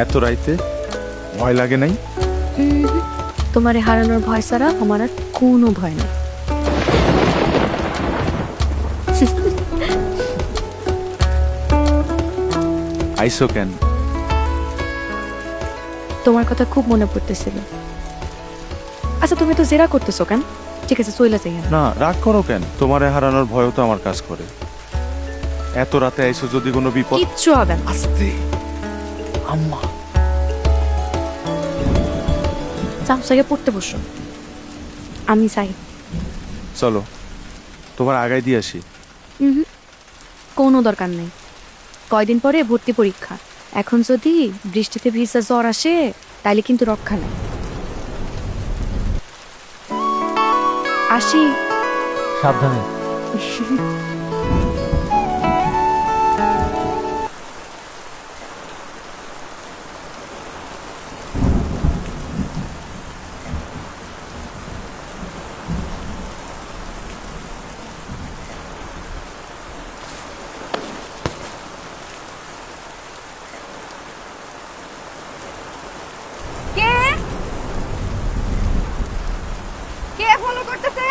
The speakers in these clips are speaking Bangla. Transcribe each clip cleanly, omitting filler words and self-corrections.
এত রাইতে ভয় লাগে নাই? তোমারে হারানোর ভয় ছাড়া আমার আর কোনো ভয় নেই। আইসো কেন? তোমার কথা খুব মনে পড়তেছিল। আচ্ছা তুমি তো জেরা করতেছো কেন? ঠিক আছে চইলা যাই। না রাগ করো কেন? তোমারে হারানোর ভয়ও তো আমার কাজ করে। এত রাতে আইসো, যদি কোনো বিপদ। কিচ্ছু হবে না। আস্তে আম্মা। চামচাকে পড়তে বসো, আমি চাই। চলো তোমার আগায় দিয়ে আসি। কোনো দরকার নেই, কয়দিন পরে ভর্তি পরীক্ষা। এখন যদি বৃষ্টিতে ভিজা জ্বর আসে তাইলে কিন্তু রক্ষা নেই। আসি। সাবধানে। কে কে ফলো করতেছে?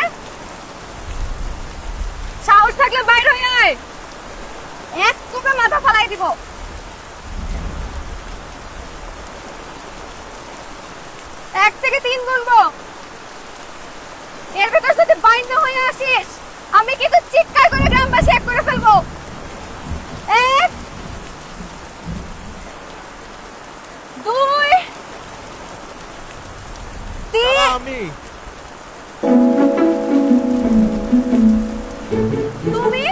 সাহস থাকলে বাইরে হয়ে আয়, এক কোপে মাথা ফালাই দিব। এক থেকে 3 গুনবো, এর ভেতর যদি বাইর না হয়ে আসিস আমি কিন্তু চিৎকার করে গ্রামবাসী এক করে ফেলবো। 1 2 3। আমি তুমি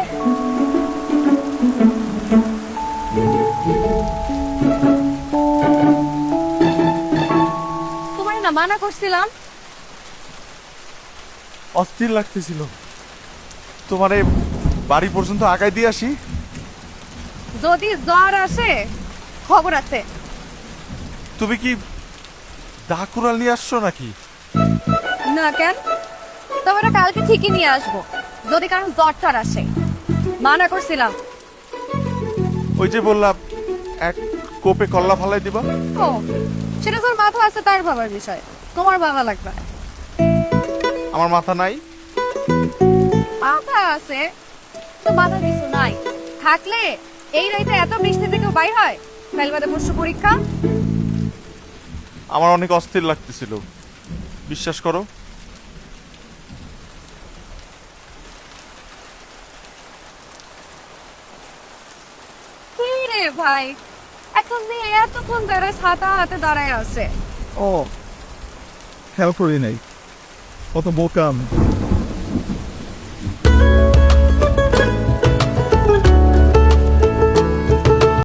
তোমার না মানা করছিলাম। অস্থির লাগতেছিল। তোমারে বাড়ি পর্যন্ত আগায় দিয়ে আসি। যদি জ্বর আসে খবর আছে। তুমি কি ডাকুরাল নিয়ে আসছো নাকি? না কেন, তোমার কালকে ঠিকই নিয়ে আসবো যদি কারণ জ্বরটার আসে। মানা করছিলাম। ওই যে বললাম এক কোপে কল্লা ফালাই দিবা। ও সেটা তোর মাথা আছে তার বাবার বিষয়, তোমার বাবা লাগবে। আমার মাথা নাই। মাথা আছে তো মাথা কিছু নাই। থাকলে এই রাইতে এত বৃষ্টি থেকে বাইর হয়? কাল বাদে পরশু পরীক্ষা। আমার অনেক অস্থির লাগতেছিল, বিশ্বাস করো। কি রে ভাই, এখন দিয়ে এতক্ষণ ধরে ছাতা হাতে দাঁড়ায় আছে। ও খেয়াল করি নাই, কত বোকা আমি।